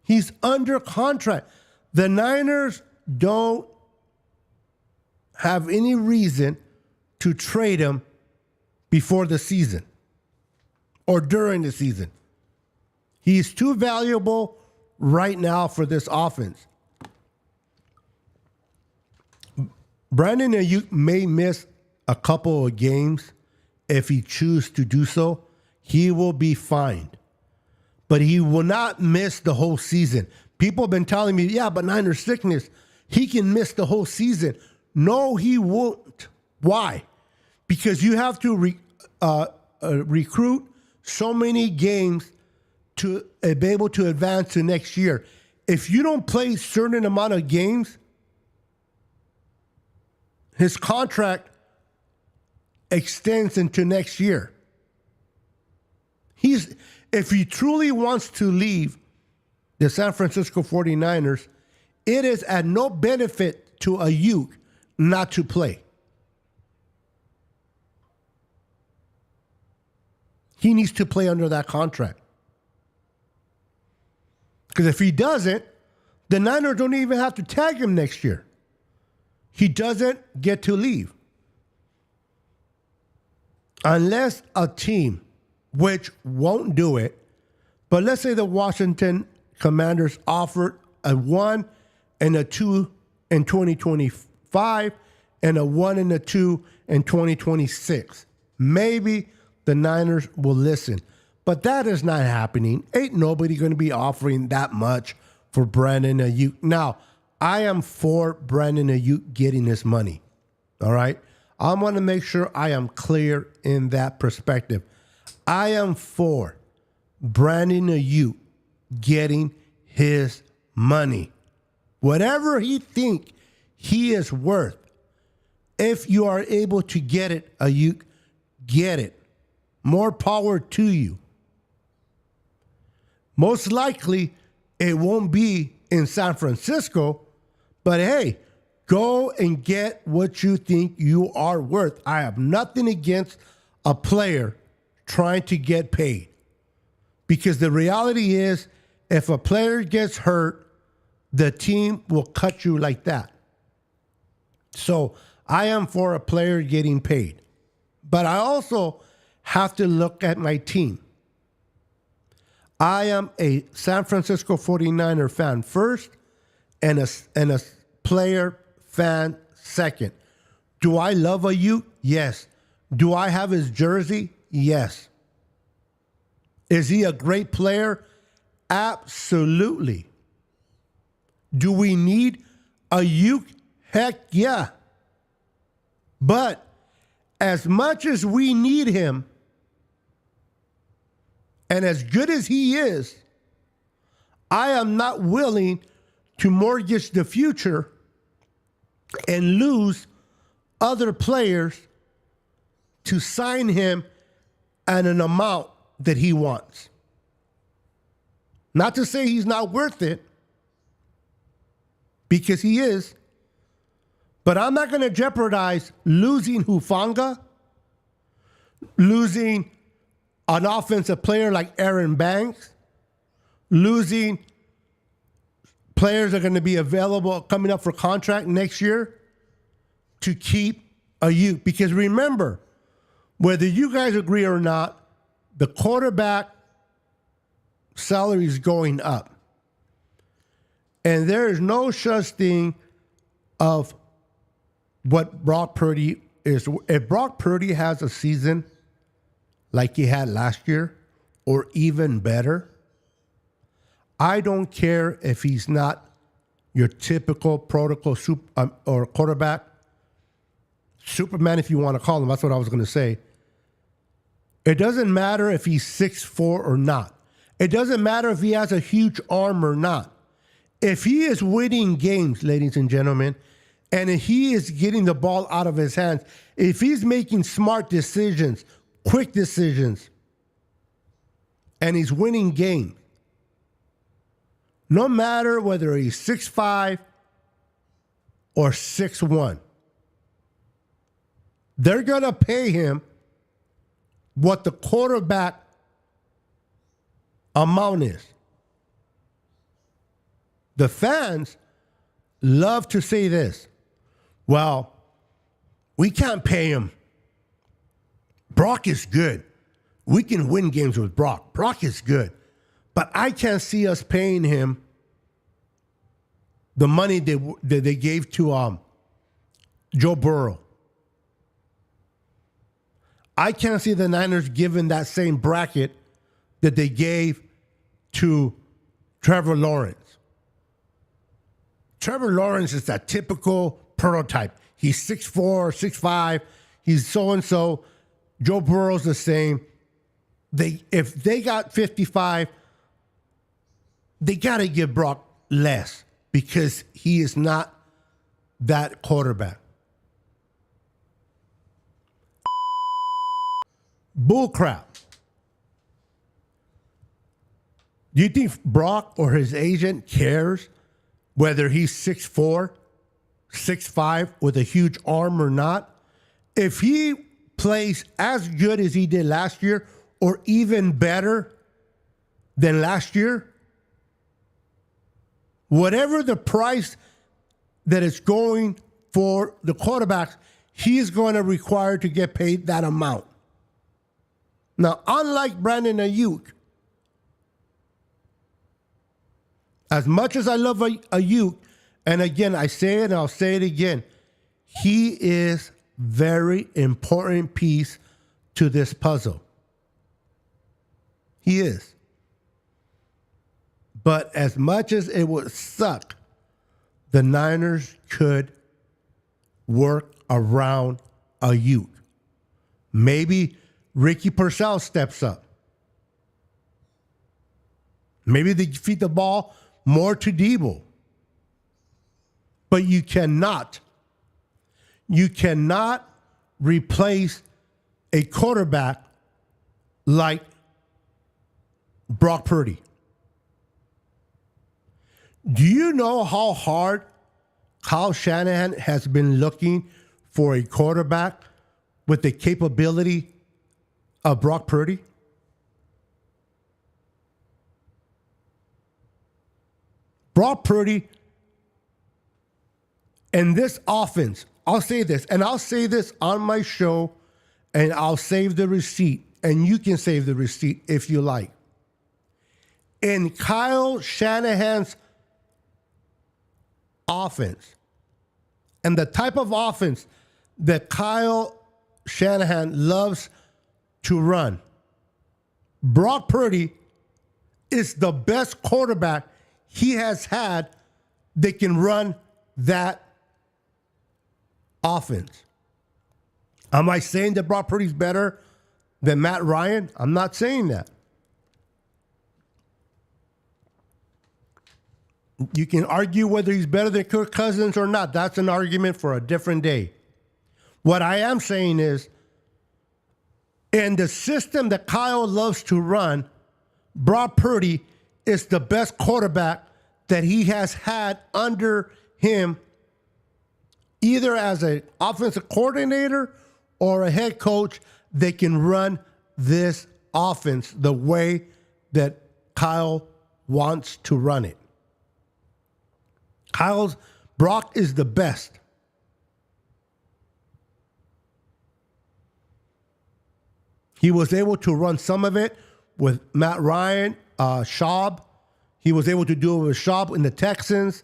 He's under contract. The Niners don't have any reason to trade him before the season or during the season. He's too valuable right now for this offense. Brandon Ayuk may miss a couple of games. If he chooses to do so, he will be fined. But he will not miss the whole season. People have been telling me, yeah, but Niners sickness, he can miss the whole season. No, he won't. Why? Because you have to recruit so many games to be able to advance to next year. If you don't play a certain amount of games, his contract extends into next year. If he truly wants to leave the San Francisco 49ers, it is at no benefit to Ayuk not to play. He needs to play under that contract. Because if he doesn't, the Niners don't even have to tag him next year. He doesn't get to leave. Unless a team, which won't do it, but let's say the Washington Commanders offered a 1 and a 2 in 2025 and a 1 and a 2 in 2026. Maybe the Niners will listen. But that is not happening. Ain't nobody going to be offering that much for Brandon Ayuk. Now, I am for Brandon Ayuk getting his money. All right? I want to make sure I am clear in that perspective. I am for Brandon Ayuk getting his money. Whatever he think he is worth, if you are able to get it, Ayuk, get it. More power to you. Most likely, it won't be in San Francisco, but hey, go and get what you think you are worth. I have nothing against a player trying to get paid. Because the reality is, if a player gets hurt, the team will cut you like that. So I am for a player getting paid. But I also have to look at my team. I am a San Francisco 49er fan first and a player fan second. Do I love Ayuk? Yes. Do I have his jersey? Yes. Is he a great player? Absolutely. Do we need Ayuk? Heck yeah. But as much as we need him, and as good as he is, I am not willing to mortgage the future and lose other players to sign him at an amount that he wants. Not to say he's not worth it, because he is, but I'm not going to jeopardize losing Hufanga, losing an offensive player like Aaron Banks, losing players that are going to be available coming up for contract next year to keep Ayuk. Because remember, whether you guys agree or not, the quarterback salary is going up. And there is no such thing of what Brock Purdy is. If Brock Purdy has a season like he had last year, or even better, I don't care if he's not your typical protocol or quarterback, Superman if you want to call him. That's what I was going to say. It doesn't matter if he's 6'4" or not. It doesn't matter if he has a huge arm or not. If he is winning games, ladies and gentlemen, and if he is getting the ball out of his hands, if he's making smart decisions, quick decisions, and he's winning games, no matter whether he's 6'5" or 6'1", they're going to pay him what the quarterback amount is. The fans love to say this. Well, we can't pay him. Brock is good. We can win games with Brock. Brock is good. But I can't see us paying him the money that they gave to Joe Burrow. I can't see the Niners giving that same bracket that they gave to Trevor Lawrence. Trevor Lawrence is that typical prototype. He's 6'4", 6'5". He's so-and-so. Joe Burrow's the same. If they got 55, they got to give Brock less because he is not that quarterback. Bullcrap. Do you think Brock or his agent cares whether he's 6'4", 6'5", with a huge arm or not? If he plays as good as he did last year or even better than last year, whatever the price that is going for the quarterbacks, he's going to require to get paid that amount. Now, unlike Brandon Ayuk, as much as I love Ayuk, and again, I say it and I'll say it again, he is very important piece to this puzzle. He is. But as much as it would suck, the Niners could work around Ayuk. Maybe Ricky Purcell steps up. Maybe they feed the ball more to Debo. But you cannot replace a quarterback like Brock Purdy. Do you know how hard Kyle Shanahan has been looking for a quarterback with the capability of Brock Purdy? Brock Purdy and this offense, I'll say this, and I'll say this on my show, and I'll save the receipt, and you can save the receipt if you like. In Kyle Shanahan's offense, and the type of offense that Kyle Shanahan loves to run, Brock Purdy is the best quarterback he has had that can run that offense. Am I saying that Brock Purdy's better than Matt Ryan? I'm not saying that. You can argue whether he's better than Kirk Cousins or not. That's an argument for a different day. What I am saying is, in the system that Kyle loves to run, Brock Purdy is the best quarterback that he has had under him, either as an offensive coordinator or a head coach that can run this offense the way that Kyle wants to run it. Brock is the best. He was able to run some of it with Matt Ryan, Schaub. He was able to do it with Schaub in the Texans.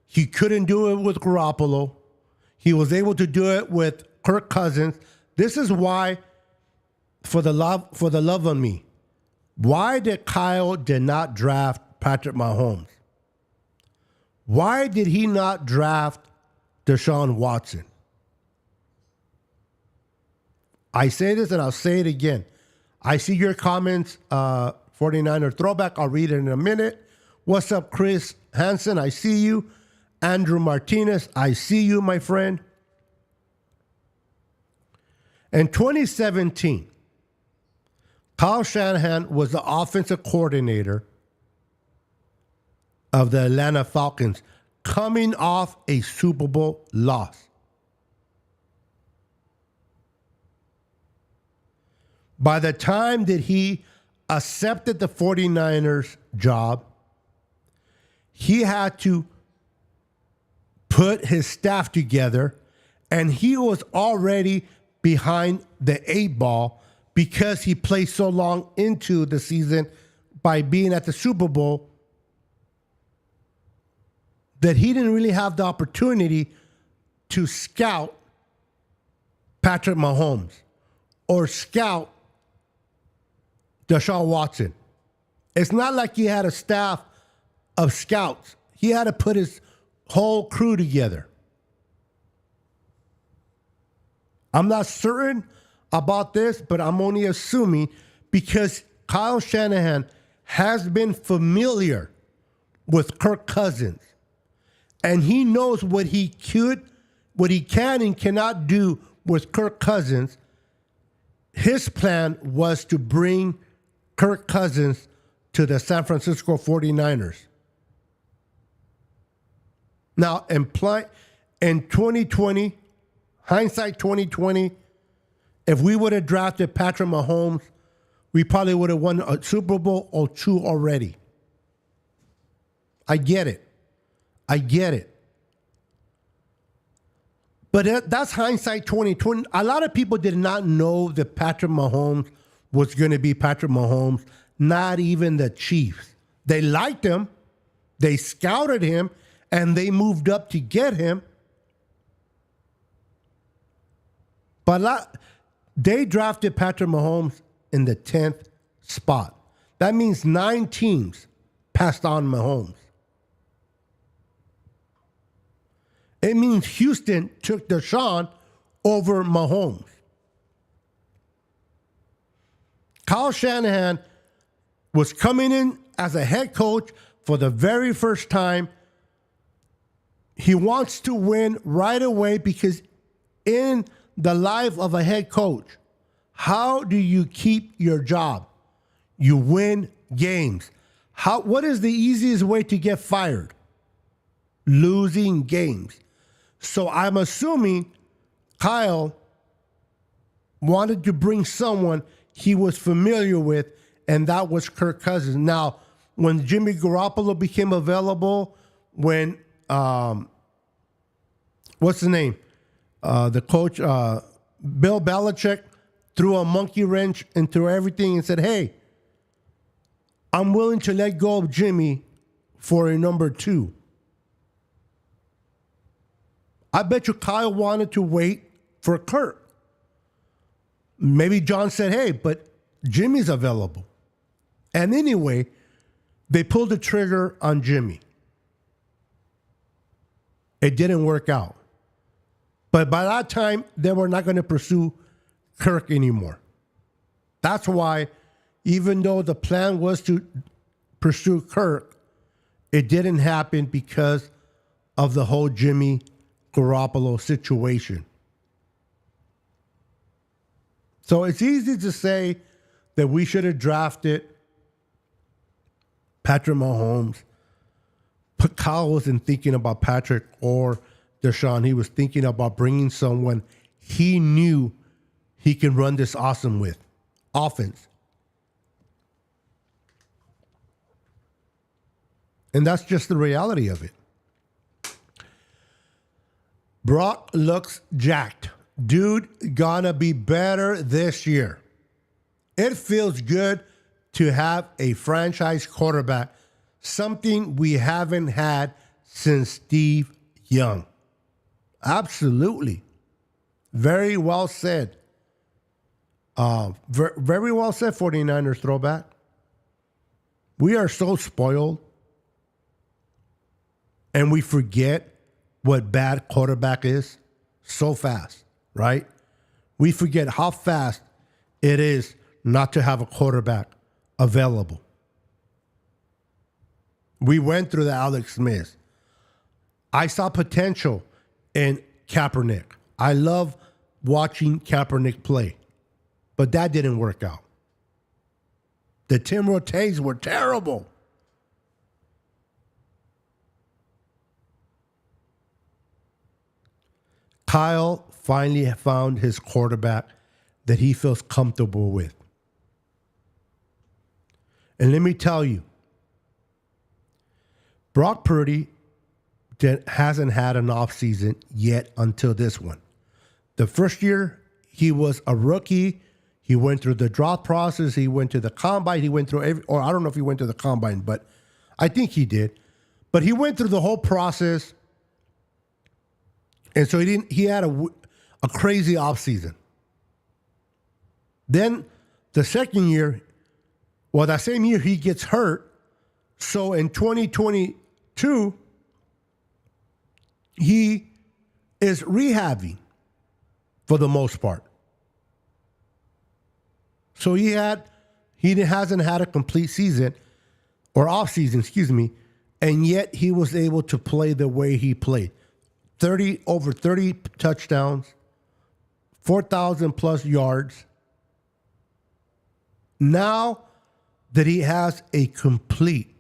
He couldn't do it with Garoppolo. He was able to do it with Kirk Cousins. This is why, for the love of me, why did Kyle not draft Patrick Mahomes? Why did he not draft Deshaun Watson? I say this and I'll say it again. I see your comments, 49er Throwback. I'll read it in a minute. What's up, Chris Hansen? I see you. Andrew Martinez, I see you, my friend. In 2017, Kyle Shanahan was the offensive coordinator of the Atlanta Falcons, coming off a Super Bowl loss. By the time that he accepted the 49ers job, he had to put his staff together, and he was already behind the 8 ball because he played so long into the season by being at the Super Bowl that he didn't really have the opportunity to scout Patrick Mahomes or scout Deshaun Watson. It's not like he had a staff of scouts. He had to put his whole crew together. I'm not certain about this, but I'm only assuming because Kyle Shanahan has been familiar with Kirk Cousins, and he knows what he can and cannot do with Kirk Cousins. His plan was to bring Kirk Cousins to the San Francisco 49ers. Now, in 2020, hindsight 2020, if we would have drafted Patrick Mahomes, we probably would have won a Super Bowl or 2 already. I get it. But that's hindsight 2020. A lot of people did not know that Patrick Mahomes was going to be Patrick Mahomes, not even the Chiefs. They liked him, they scouted him, and they moved up to get him. But they drafted Patrick Mahomes in the 10th spot. That means 9 teams passed on Mahomes. It means Houston took Deshaun over Mahomes. Kyle Shanahan was coming in as a head coach for the very first time. He wants to win right away because in the life of a head coach, how do you keep your job? You win games. What is the easiest way to get fired? Losing games. So I'm assuming Kyle wanted to bring someone he was familiar with, and that was Kirk Cousins. Now, when Jimmy Garoppolo became available, when, what's the name? The coach, Bill Belichick, threw a monkey wrench into everything and said, hey, I'm willing to let go of Jimmy for a number 2. I bet you Kyle wanted to wait for Kirk. Maybe John said, hey, but Jimmy's available. And anyway, they pulled the trigger on Jimmy. It didn't work out. But by that time, they were not going to pursue Kirk anymore. That's why, even though the plan was to pursue Kirk, it didn't happen because of the whole Jimmy Garoppolo situation. So it's easy to say that we should have drafted Patrick Mahomes. But Kyle wasn't thinking about Patrick or Deshaun. He was thinking about bringing someone he knew he can run this awesome with offense. And that's just the reality of it. Brock looks jacked. Dude, gonna be better this year. It feels good to have a franchise quarterback, something we haven't had since Steve Young. Absolutely. Very well said. Very well said, 49ers throwback. We are so spoiled. And we forget what bad quarterback is so fast, right? We forget how fast it is not to have a quarterback available. We went through the Alex Smith. I saw potential in Kaepernick. I love watching Kaepernick play, but that didn't work out. The Tim Rotays were terrible. Kyle finally found his quarterback that he feels comfortable with. And let me tell you, Brock Purdy hasn't had an offseason yet until this one. The first year, he was a rookie. He went through the draft process. He went to the combine. He went through or I don't know if he went to the combine, but I think he did. But he went through the whole process. And so he had a crazy offseason. Then the second year, well, that same year he gets hurt. So in 2022, he is rehabbing for the most part. So he hasn't had a complete season or off season, and yet he was able to play the way he played. Over 30 touchdowns, 4,000 plus yards. Now that he has a complete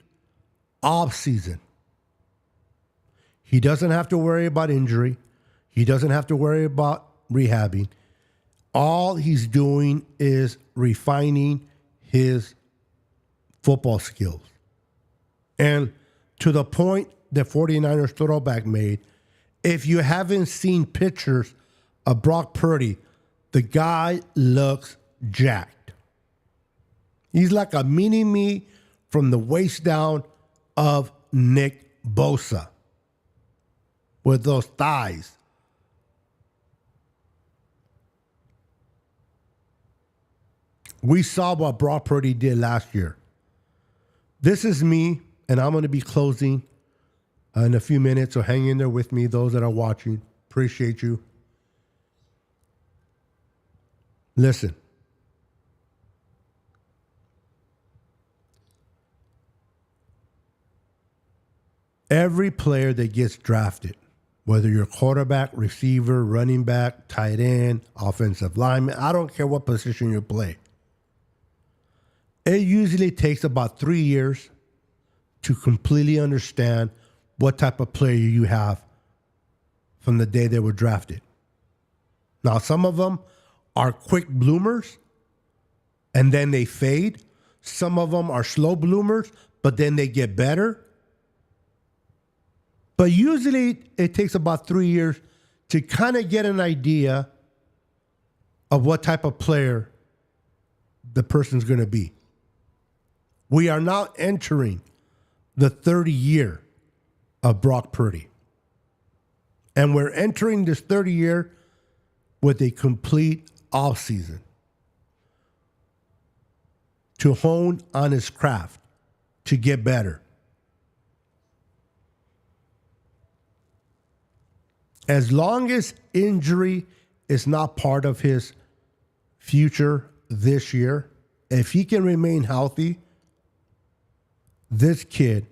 off season, he doesn't have to worry about injury. He doesn't have to worry about rehabbing. All he's doing is refining his football skills. And to the point that 49ers throwback made, if you haven't seen pictures of Brock Purdy, the guy looks jacked. He's like a mini-me from the waist down of Nick Bosa with those thighs. We saw what Brock Purdy did last year. This is me, and I'm going to be closing in a few minutes, so hang in there with me, those that are watching. Appreciate you. Listen. Every player that gets drafted, whether you're quarterback, receiver, running back, tight end, offensive lineman, I don't care what position you play. It usually takes about 3 years to completely understand what type of player you have from the day they were drafted. Now, some of them are quick bloomers and then they fade. Some of them are slow bloomers, but then they get better. But usually it takes about 3 years to kind of get an idea of what type of player the person's going to be. We are now entering the 30 year of Brock Purdy. And we're entering this 30 year with a complete offseason to hone on his craft, to get better. As long as injury is not part of his future this year, if he can remain healthy, this kid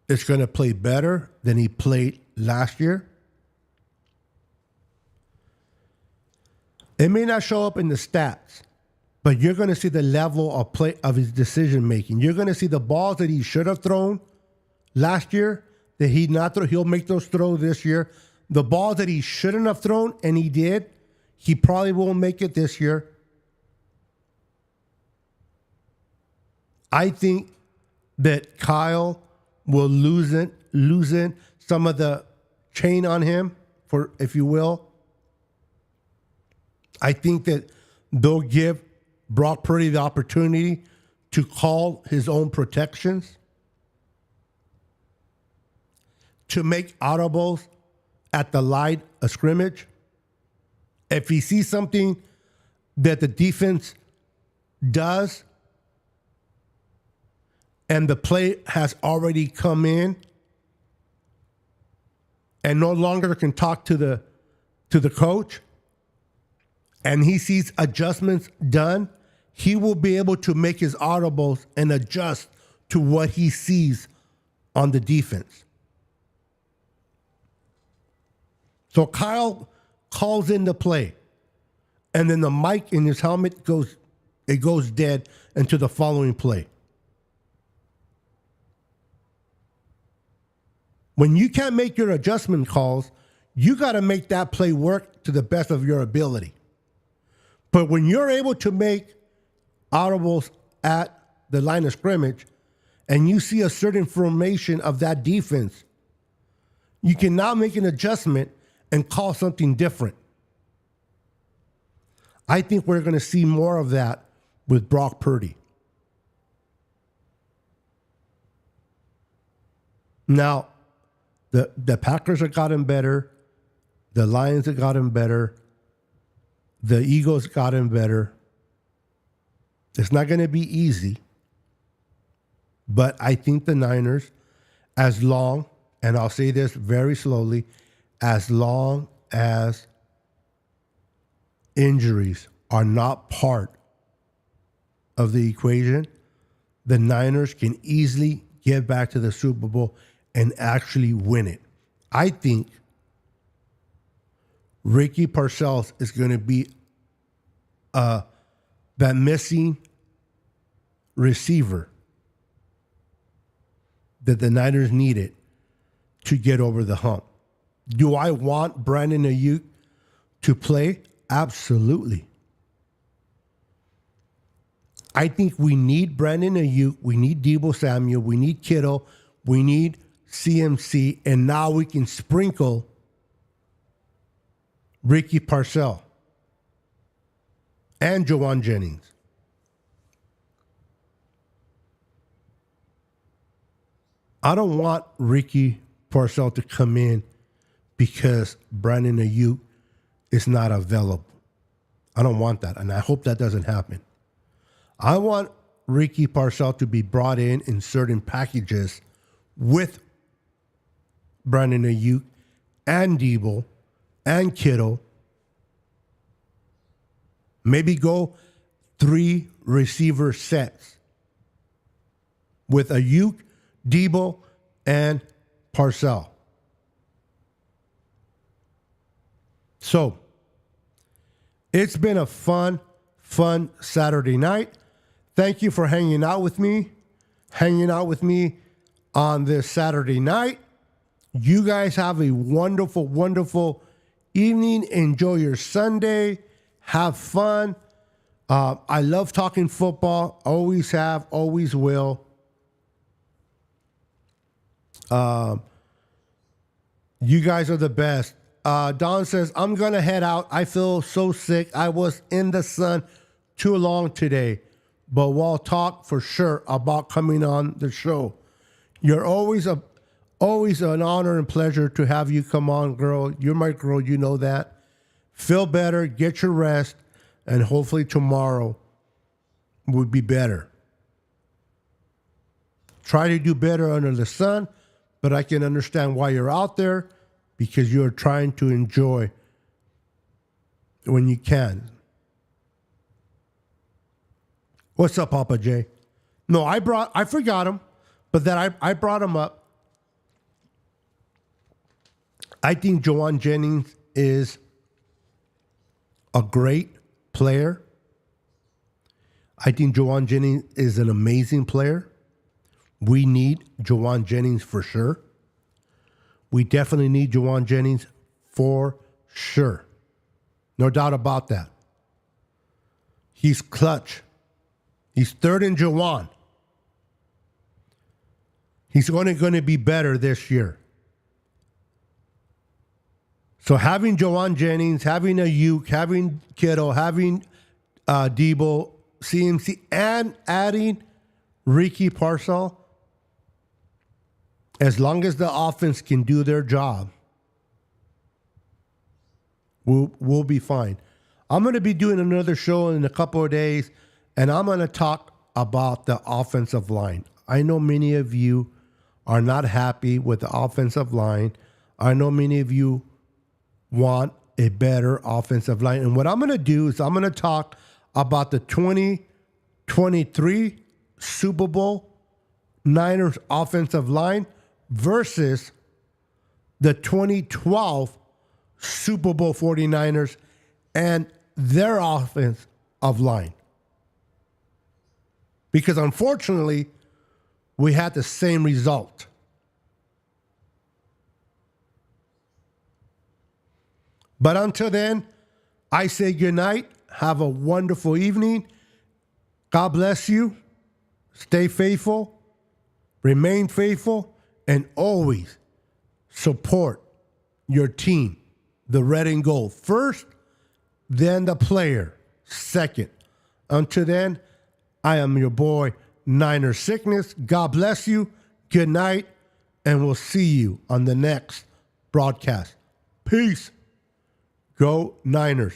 is going to play better than he played last year. It may not show up in the stats, but you're going to see the level of play of his decision making. You're going to see the balls that he should have thrown last year that he not throw. He'll make those throws this year. The balls that he shouldn't have thrown and he did, he probably won't make it this year. I think that Kyle will loosen some of the chain on him, for if you will. I think that they'll give Brock Purdy the opportunity to call his own protections, to make audibles at the line of scrimmage. If he sees something that the defense does and the play has already come in and no longer can talk to the coach, and he sees adjustments done, he will be able to make his audibles and adjust to what he sees on the defense. So Kyle calls in the play, and then the mic in his helmet goes dead into the following play. When you can't make your adjustment calls, you got to make that play work to the best of your ability. But when you're able to make audibles at the line of scrimmage and you see a certain formation of that defense, you can now make an adjustment and call something different. I think we're going to see more of that with Brock Purdy. Now, the Packers have gotten better. The Lions have gotten better. The Eagles gotten better. It's not going to be easy. But I think the Niners, as long, and I'll say this very slowly, as long as injuries are not part of the equation, the Niners can easily get back to the Super Bowl and actually win it. I think Ricky Parcells is going to be that missing receiver that the Niners needed to get over the hump. Do I want Brandon Ayuk to play? Absolutely. I think we need Brandon Ayuk. We need Deebo Samuel. We need Kittle. We need CMC. And now we can sprinkle Ricky Parcells and Jawan Jennings. I don't want Ricky Parcells to come in because Brandon Ayuk is not available. I don't want that, and I hope that doesn't happen. I want Ricky Parcells to be brought in certain packages with Brandon Ayuk and Deebo and Kittle. Maybe go 3 receiver sets with Ayuk, Deebo, and Parcells. So, it's been a fun Saturday night. Thank you for hanging out with me on this Saturday night. You guys have a wonderful, wonderful evening. Enjoy your Sunday. Have fun. I love talking football. Always have, always will. You guys are the best. Don says, I'm going to head out. I feel so sick. I was in the sun too long today. But we'll talk for sure about coming on the show. You're always an honor and pleasure to have you come on, girl. You're my girl. You know that. Feel better. Get your rest. And hopefully tomorrow will be better. Try to do better under the sun, but I can understand why you're out there because you're trying to enjoy when you can. What's up, Papa J? No, I forgot him, but then I brought him up. I think Joanne Jennings is a great player. I think Joanne Jennings is an amazing player. We need Joanne Jennings for sure. We definitely need Joanne Jennings for sure. No doubt about that. He's clutch. He's third in Joanne. He's only going to be better this year. So having Joanne Jennings, having Ayuk, having Kittle, having Debo, CMC, and adding Ricky Parcell, as long as the offense can do their job, we'll be fine. I'm going to be doing another show in a couple of days, and I'm going to talk about the offensive line. I know many of you are not happy with the offensive line. I know many of you want a better offensive line. And what I'm going to do is I'm going to talk about the 2023 Super Bowl Niners offensive line versus the 2012 Super Bowl 49ers and their offensive line. Because unfortunately, we had the same result. But until then, I say good night. Have a wonderful evening. God bless you. Stay faithful. Remain faithful. And always support your team, the red and gold. First, then the player. Second. Until then, I am your boy, Niner Sickness. God bless you. Good night. And we'll see you on the next broadcast. Peace. Go Niners.